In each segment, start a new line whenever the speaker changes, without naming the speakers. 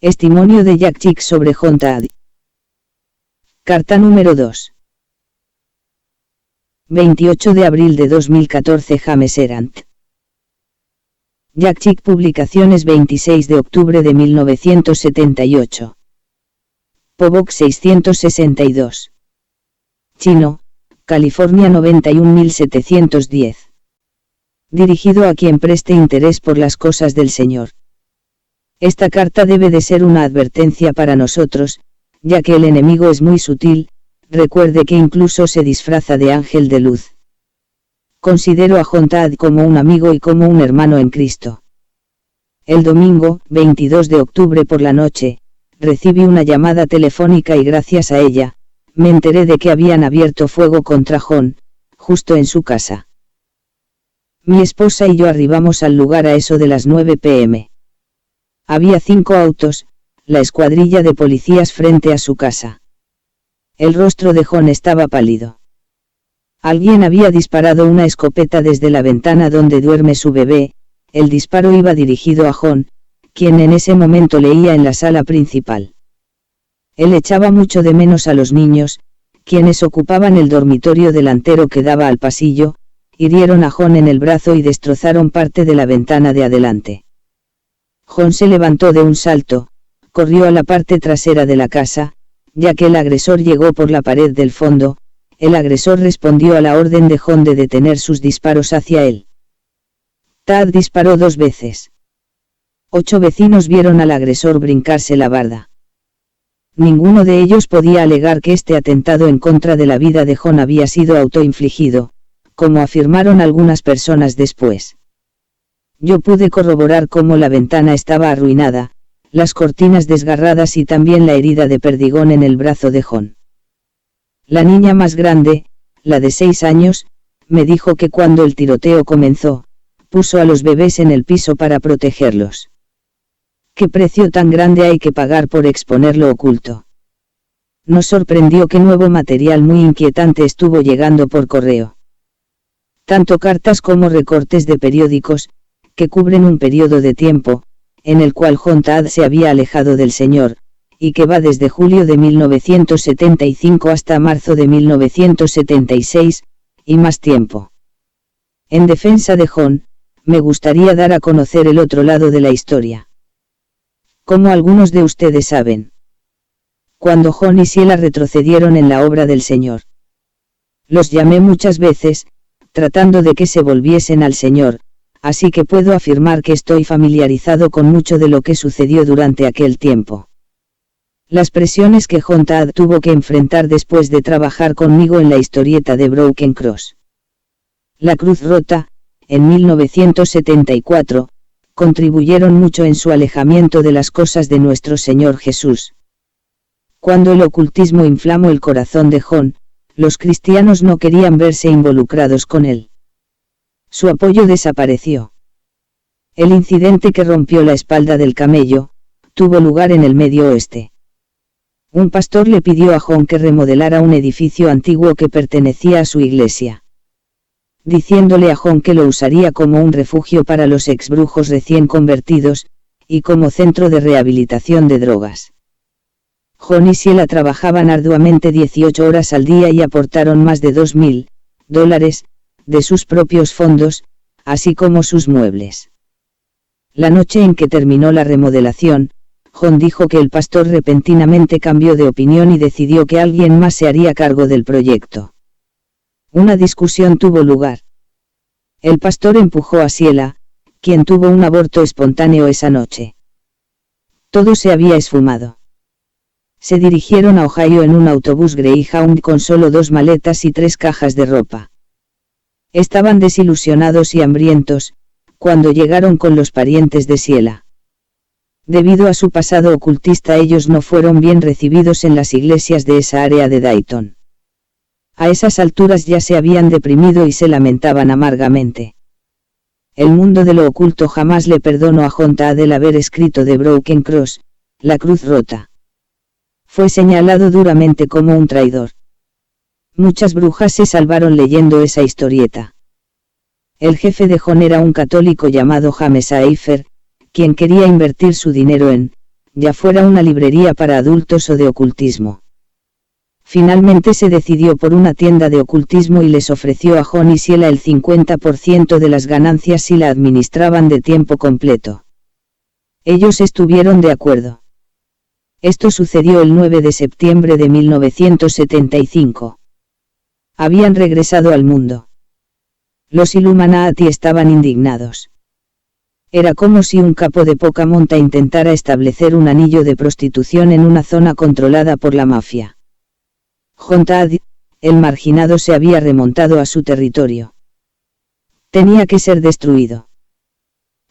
Testimonio de Jack Chick sobre John Todd. Carta número 2. 28 de abril de 2014. James Erant. Jack Chick Publicaciones 26 de octubre de 1978. PO-Box 662. Chino, California 91710. Dirigido a quien preste interés por las cosas del Señor. Esta carta debe de ser una advertencia para nosotros, ya que el enemigo es muy sutil, recuerde que incluso se disfraza de ángel de luz. Considero a John Todd como un amigo y como un hermano en Cristo. El domingo, 22 de octubre por la noche, recibí una llamada telefónica y gracias a ella, me enteré de que habían abierto fuego contra John, justo en su casa. Mi esposa y yo arribamos al lugar a eso de las 9 p.m. Había 5 autos, la escuadrilla de policías frente a su casa. El rostro de John estaba pálido. Alguien había disparado una escopeta desde la ventana donde duerme su bebé, el disparo iba dirigido a John, quien en ese momento leía en la sala principal. Él echaba mucho de menos a los niños, quienes ocupaban el dormitorio delantero que daba al pasillo, hirieron a John en el brazo y destrozaron parte de la ventana de adelante. John se levantó de un salto, corrió a la parte trasera de la casa, ya que el agresor llegó por la pared del fondo. El agresor respondió a la orden de John de detener sus disparos hacia él. Todd disparó 2 veces. 8 vecinos vieron al agresor brincarse la barda. Ninguno de ellos podía alegar que este atentado en contra de la vida de John había sido autoinfligido, como afirmaron algunas personas después. Yo pude corroborar cómo la ventana estaba arruinada, las cortinas desgarradas y también la herida de perdigón en el brazo de John. La niña más grande, la de 6 años, me dijo que cuando el tiroteo comenzó, puso a los bebés en el piso para protegerlos. ¿Qué precio tan grande hay que pagar por exponer lo oculto? Nos sorprendió que nuevo material muy inquietante estuvo llegando por correo. Tanto cartas como recortes de periódicos, que cubren un periodo de tiempo, en el cual John Todd se había alejado del Señor, y que va desde julio de 1975 hasta marzo de 1976, y más tiempo. En defensa de John, me gustaría dar a conocer el otro lado de la historia. Como algunos de ustedes saben, cuando John y Sheila retrocedieron en la obra del Señor, los llamé muchas veces, tratando de que se volviesen al Señor, así que puedo afirmar que estoy familiarizado con mucho de lo que sucedió durante aquel tiempo. Las presiones que John Todd tuvo que enfrentar después de trabajar conmigo en la historieta de Broken Cross. La Cruz Rota, en 1974, contribuyeron mucho en su alejamiento de las cosas de nuestro Señor Jesús. Cuando el ocultismo inflamó el corazón de John, los cristianos no querían verse involucrados con él. Su apoyo desapareció. El incidente que rompió la espalda del camello, tuvo lugar en el Medio Oeste. Un pastor le pidió a John que remodelara un edificio antiguo que pertenecía a su iglesia, diciéndole a John que lo usaría como un refugio para los exbrujos recién convertidos, y como centro de rehabilitación de drogas. John y Sheila trabajaban arduamente 18 horas al día y aportaron más de $2,000, de sus propios fondos, así como sus muebles. La noche en que terminó la remodelación, John dijo que el pastor repentinamente cambió de opinión y decidió que alguien más se haría cargo del proyecto. Una discusión tuvo lugar. El pastor empujó a Sheila, quien tuvo un aborto espontáneo esa noche. Todo se había esfumado. Se dirigieron a Ohio en un autobús Greyhound con solo 2 maletas y 3 cajas de ropa. Estaban desilusionados y hambrientos, cuando llegaron con los parientes de Sheila. Debido a su pasado ocultista ellos no fueron bien recibidos en las iglesias de esa área de Dayton. A esas alturas ya se habían deprimido y se lamentaban amargamente. El mundo de lo oculto jamás le perdonó a John Todd el haber escrito de Broken Cross, la Cruz Rota. Fue señalado duramente como un traidor. Muchas brujas se salvaron leyendo esa historieta. El jefe de John era un católico llamado James Eifer, quien quería invertir su dinero en ya fuera una librería para adultos o de ocultismo. Finalmente se decidió por una tienda de ocultismo y les ofreció a John y Sheila el 50% de las ganancias si la administraban de tiempo completo. Ellos estuvieron de acuerdo. Esto sucedió el 9 de septiembre de 1975. Habían regresado al mundo. Los Illuminati estaban indignados. Era como si un capo de poca monta intentara establecer un anillo de prostitución en una zona controlada por la mafia. John Tad, el marginado, se había remontado a su territorio. Tenía que ser destruido.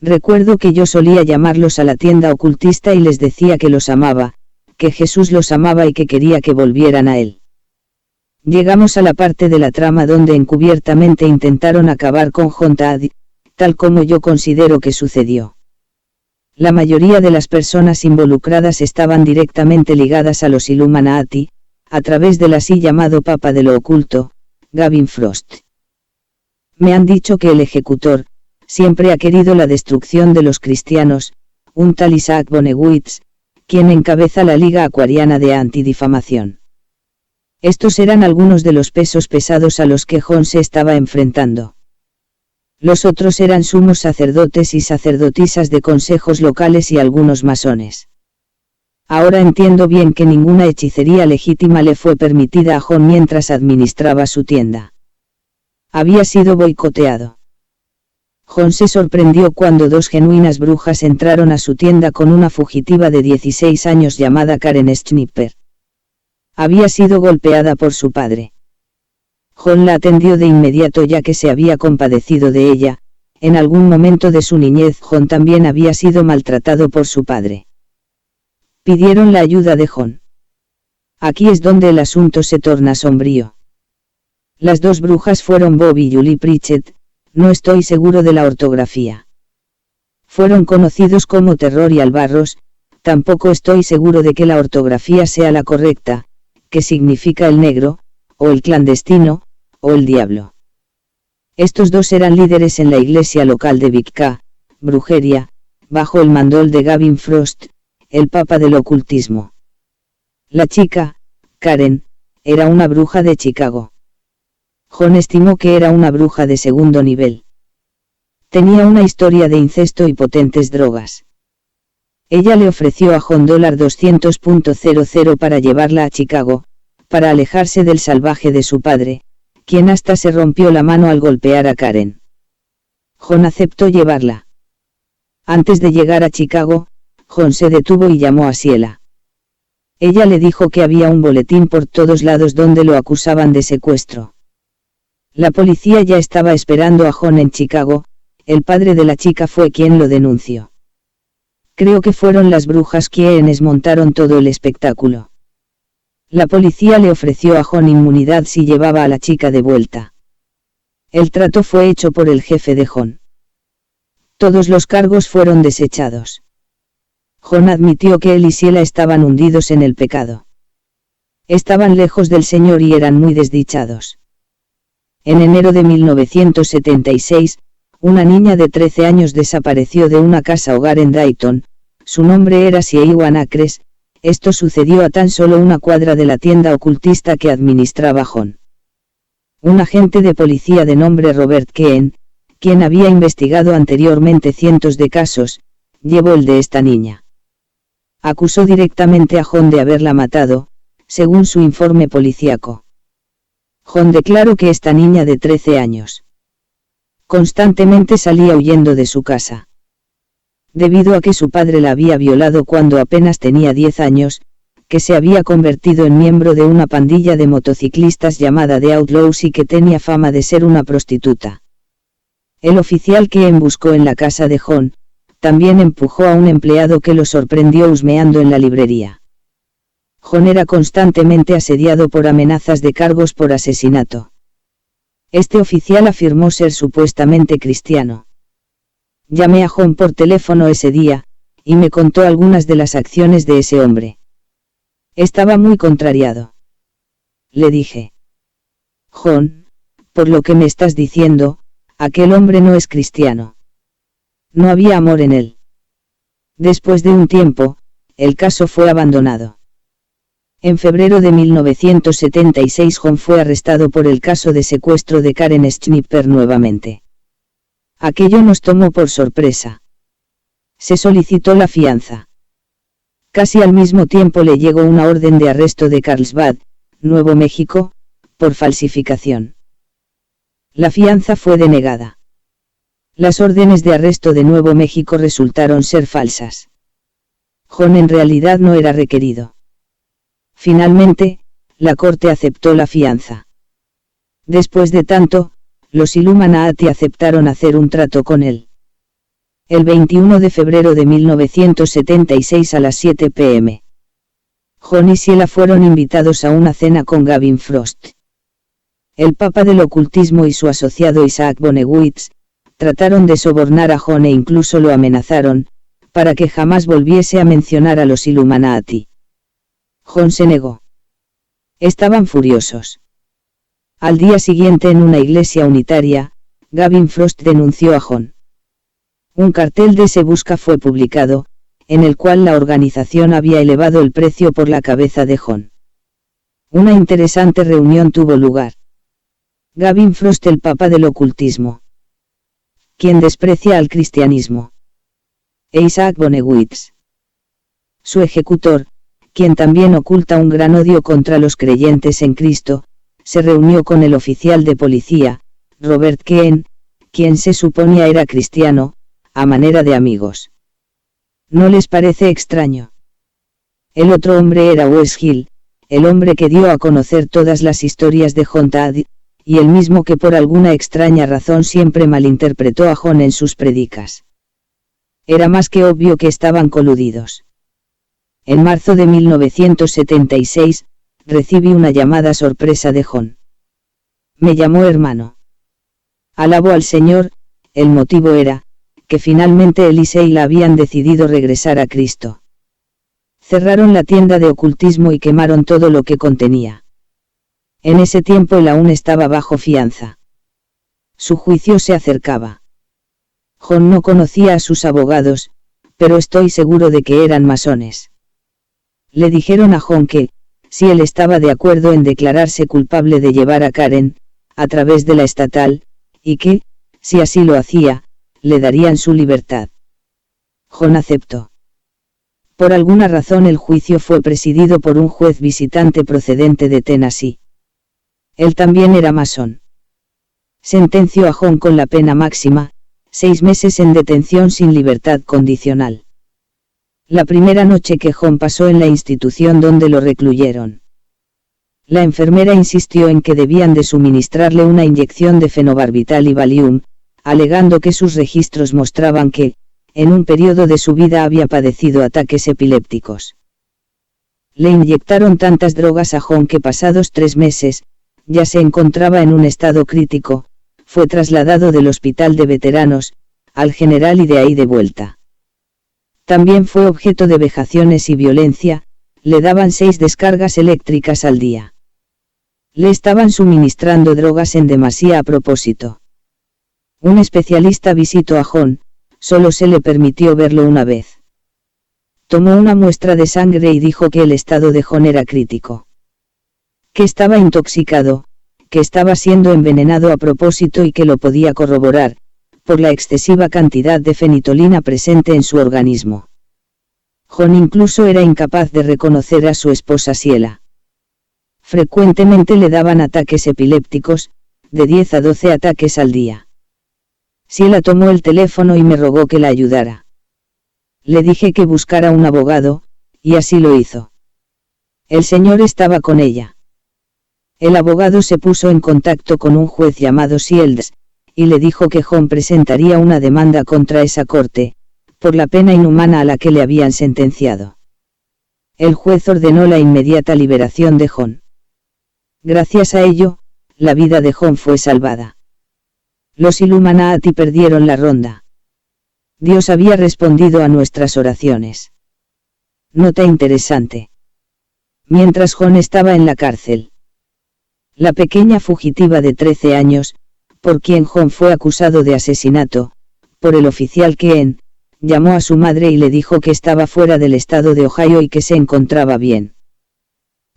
Recuerdo que yo solía llamarlos a la tienda ocultista y les decía que los amaba, que Jesús los amaba y que quería que volvieran a él. Llegamos a la parte de la trama donde encubiertamente intentaron acabar con John Tad, tal como yo considero que sucedió. La mayoría de las personas involucradas estaban directamente ligadas a los Illuminati, a través del así llamado Papa de lo Oculto, Gavin Frost. Me han dicho que el ejecutor siempre ha querido la destrucción de los cristianos, un tal Isaac Bonewitz, quien encabeza la Liga Acuariana de Antidifamación. Estos eran algunos de los pesos pesados a los que John se estaba enfrentando. Los otros eran sumos sacerdotes y sacerdotisas de consejos locales y algunos masones. Ahora entiendo bien que ninguna hechicería legítima le fue permitida a John mientras administraba su tienda. Había sido boicoteado. John se sorprendió cuando dos genuinas brujas entraron a su tienda con una fugitiva de 16 años llamada Karen Schnipper. Había sido golpeada por su padre. John la atendió de inmediato ya que se había compadecido de ella. En algún momento de su niñez John también había sido maltratado por su padre. Pidieron la ayuda de John. Aquí es donde el asunto se torna sombrío. Las dos brujas fueron Bob y Julie Pritchett, no estoy seguro de la ortografía. Fueron conocidos como Terror y Albarros, tampoco estoy seguro de que la ortografía sea la correcta, que significa el negro, o el clandestino, o el diablo. Estos dos eran líderes en la iglesia local de Vicka, Brujeria, bajo el mandol de Gavin Frost, el papa del ocultismo. La chica, Karen, era una bruja de Chicago. John estimó que era una bruja de segundo nivel. Tenía una historia de incesto y potentes drogas. Ella le ofreció a John $200.00 para llevarla a Chicago, para alejarse del salvaje de su padre, quien hasta se rompió la mano al golpear a Karen. John aceptó llevarla. Antes de llegar a Chicago, John se detuvo y llamó a Sheila. Ella le dijo que había un boletín por todos lados donde lo acusaban de secuestro. La policía ya estaba esperando a John en Chicago, el padre de la chica fue quien lo denunció. Creo que fueron las brujas quienes montaron todo el espectáculo. La policía le ofreció a John inmunidad si llevaba a la chica de vuelta. El trato fue hecho por el jefe de John. Todos los cargos fueron desechados. John admitió que él y Sheila estaban hundidos en el pecado. Estaban lejos del Señor y eran muy desdichados. En enero de 1976, una niña de 13 años desapareció de una casa hogar en Dayton, su nombre era Sieiwan Acres, esto sucedió a tan solo una cuadra de la tienda ocultista que administraba John. Un agente de policía de nombre Robert Keen, quien había investigado anteriormente cientos de casos, llevó el de esta niña. Acusó directamente a John de haberla matado, según su informe policíaco. John declaró que esta niña de 13 años constantemente salía huyendo de su casa. Debido a que su padre la había violado cuando apenas tenía 10 años, que se había convertido en miembro de una pandilla de motociclistas llamada The Outlaws y que tenía fama de ser una prostituta. El oficial que buscó en la casa de John, también empujó a un empleado que lo sorprendió husmeando en la librería. John era constantemente asediado por amenazas de cargos por asesinato. Este oficial afirmó ser supuestamente cristiano. Llamé a John por teléfono ese día, y me contó algunas de las acciones de ese hombre. Estaba muy contrariado. Le dije: John, por lo que me estás diciendo, aquel hombre no es cristiano. No había amor en él. Después de un tiempo, el caso fue abandonado. En febrero de 1976 John fue arrestado por el caso de secuestro de Karen Schnipper nuevamente. Aquello nos tomó por sorpresa. Se solicitó la fianza. Casi al mismo tiempo le llegó una orden de arresto de Carlsbad, Nuevo México, por falsificación. La fianza fue denegada. Las órdenes de arresto de Nuevo México resultaron ser falsas. John en realidad no era requerido. Finalmente, la corte aceptó la fianza. Después de tanto, los Illuminati aceptaron hacer un trato con él. El 21 de febrero de 1976 a las 7 p.m. John y Sheila fueron invitados a una cena con Gavin Frost. El papa del ocultismo y su asociado Isaac Bonewitz trataron de sobornar a John e incluso lo amenazaron, para que jamás volviese a mencionar a los Illuminati. John se negó. Estaban furiosos. Al día siguiente en una iglesia unitaria, Gavin Frost denunció a John. Un cartel de Se Busca fue publicado, en el cual la organización había elevado el precio por la cabeza de John. Una interesante reunión tuvo lugar. Gavin Frost, el papa del ocultismo, quien desprecia al cristianismo, e Isaac Bonewitz, su ejecutor, quien también oculta un gran odio contra los creyentes en Cristo, se reunió con el oficial de policía, Robert Keane, quien se suponía era cristiano, a manera de amigos. ¿No les parece extraño? El otro hombre era Wes Hill, el hombre que dio a conocer todas las historias de John Todd, y el mismo que por alguna extraña razón siempre malinterpretó a John en sus prédicas. Era más que obvio que estaban coludidos. En marzo de 1976, recibí una llamada sorpresa de John. Me llamó hermano. Alabó al Señor, el motivo era, que finalmente él y Sheila habían decidido regresar a Cristo. Cerraron la tienda de ocultismo y quemaron todo lo que contenía. En ese tiempo él aún estaba bajo fianza. Su juicio se acercaba. John no conocía a sus abogados, pero estoy seguro de que eran masones. Le dijeron a John que, si él estaba de acuerdo en declararse culpable de llevar a Karen, a través de la estatal, y que, si así lo hacía, le darían su libertad. John aceptó. Por alguna razón el juicio fue presidido por un juez visitante procedente de Tennessee. Él también era masón. Sentenció a John con la pena máxima, 6 meses en detención sin libertad condicional. La primera noche que John pasó en la institución donde lo recluyeron, la enfermera insistió en que debían de suministrarle una inyección de fenobarbital y Valium, alegando que sus registros mostraban que, en un periodo de su vida había padecido ataques epilépticos. Le inyectaron tantas drogas a John que pasados 3 meses, ya se encontraba en un estado crítico, fue trasladado del hospital de veteranos, al General y de ahí de vuelta. También fue objeto de vejaciones y violencia, le daban 6 descargas eléctricas al día. Le estaban suministrando drogas en demasía a propósito. Un especialista visitó a John, solo se le permitió verlo una vez. Tomó una muestra de sangre y dijo que el estado de John era crítico. Que estaba intoxicado, que estaba siendo envenenado a propósito y que lo podía corroborar, por la excesiva cantidad de fenitolina presente en su organismo. John incluso era incapaz de reconocer a su esposa Sheila. Frecuentemente le daban ataques epilépticos, de 10 a 12 ataques al día. Sheila tomó el teléfono y me rogó que la ayudara. Le dije que buscara un abogado, y así lo hizo. El señor estaba con ella. El abogado se puso en contacto con un juez llamado Shields, y le dijo que John presentaría una demanda contra esa corte, por la pena inhumana a la que le habían sentenciado. El juez ordenó la inmediata liberación de John. Gracias a ello, la vida de John fue salvada. Los Illuminati perdieron la ronda. Dios había respondido a nuestras oraciones. Nota interesante. Mientras John estaba en la cárcel, la pequeña fugitiva de 13 años, por quien John fue acusado de asesinato, por el oficial Keane, llamó a su madre y le dijo que estaba fuera del estado de Ohio y que se encontraba bien.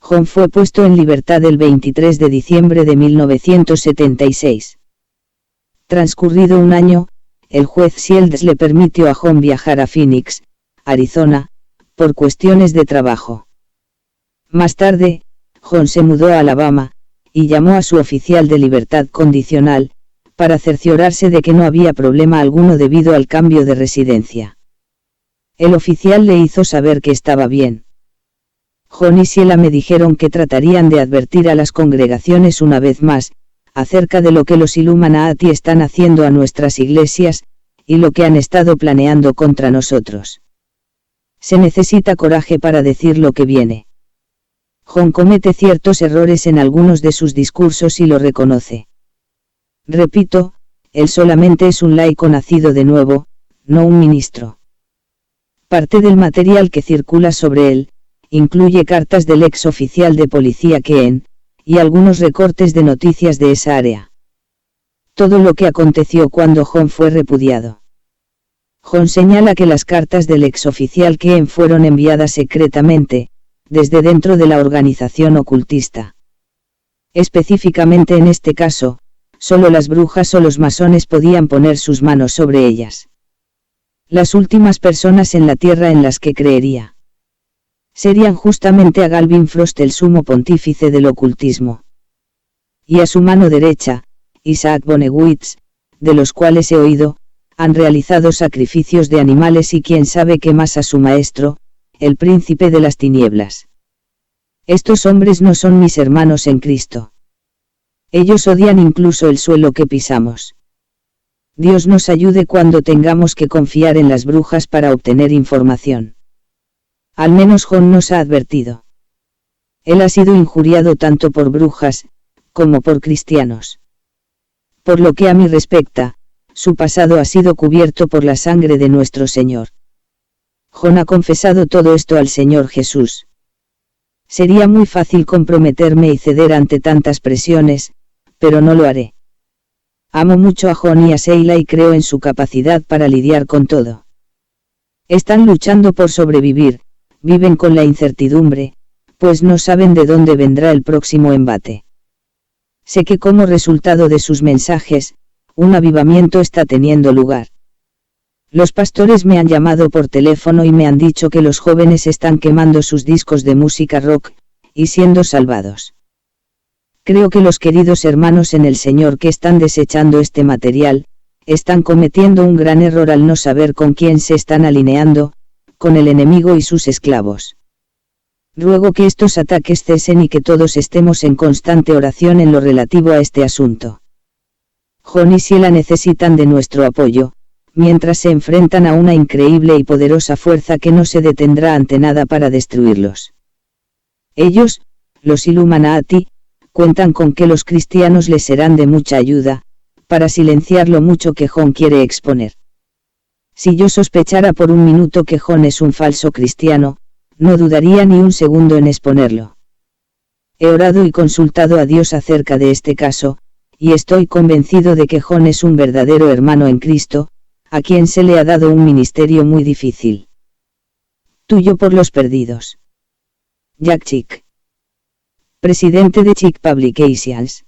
John fue puesto en libertad el 23 de diciembre de 1976. Transcurrido un año, el juez Shields le permitió a John viajar a Phoenix, Arizona, por cuestiones de trabajo. Más tarde, John se mudó a Alabama, y llamó a su oficial de libertad condicional, para cerciorarse de que no había problema alguno debido al cambio de residencia. El oficial le hizo saber que estaba bien. John y Sheila me dijeron que tratarían de advertir a las congregaciones una vez más, acerca de lo que los Illuminati están haciendo a nuestras iglesias, y lo que han estado planeando contra nosotros. Se necesita coraje para decir lo que viene. John comete ciertos errores en algunos de sus discursos y lo reconoce. Repito, él solamente es un laico nacido de nuevo, no un ministro. Parte del material que circula sobre él, incluye cartas del ex oficial de policía Ken, y algunos recortes de noticias de esa área. Todo lo que aconteció cuando John fue repudiado. John señala que las cartas del ex oficial Ken fueron enviadas secretamente, desde dentro de la organización ocultista. Específicamente en este caso, solo las brujas o los masones podían poner sus manos sobre ellas. Las últimas personas en la tierra en las que creería serían justamente a Galvin Frost, el sumo pontífice del ocultismo, y a su mano derecha, Isaac Bonewitz, de los cuales he oído, han realizado sacrificios de animales y quién sabe qué más a su maestro, el príncipe de las tinieblas. Estos hombres no son mis hermanos en Cristo. Ellos odian incluso el suelo que pisamos. Dios nos ayude cuando tengamos que confiar en las brujas para obtener información. Al menos John nos ha advertido. Él ha sido injuriado tanto por brujas, como por cristianos. Por lo que a mí respecta, su pasado ha sido cubierto por la sangre de nuestro Señor. John ha confesado todo esto al Señor Jesús. Sería muy fácil comprometerme y ceder ante tantas presiones, pero no lo haré. Amo mucho a John y a Sheila y creo en su capacidad para lidiar con todo. Están luchando por sobrevivir, viven con la incertidumbre, pues no saben de dónde vendrá el próximo embate. Sé que como resultado de sus mensajes, un avivamiento está teniendo lugar. Los pastores me han llamado por teléfono y me han dicho que los jóvenes están quemando sus discos de música rock, y siendo salvados. Creo que los queridos hermanos en el Señor que están desechando este material, están cometiendo un gran error al no saber con quién se están alineando, con el enemigo y sus esclavos. Ruego que estos ataques cesen y que todos estemos en constante oración en lo relativo a este asunto. John y Sheila necesitan de nuestro apoyo, mientras se enfrentan a una increíble y poderosa fuerza que no se detendrá ante nada para destruirlos. Ellos, los Illuminati, cuentan con que los cristianos les serán de mucha ayuda, para silenciar lo mucho que John quiere exponer. Si yo sospechara por un minuto que John es un falso cristiano, no dudaría ni un segundo en exponerlo. He orado y consultado a Dios acerca de este caso, y estoy convencido de que John es un verdadero hermano en Cristo, a quien se le ha dado un ministerio muy difícil. Tuyo por los perdidos. Jack Chick. Presidente de Chick Publications.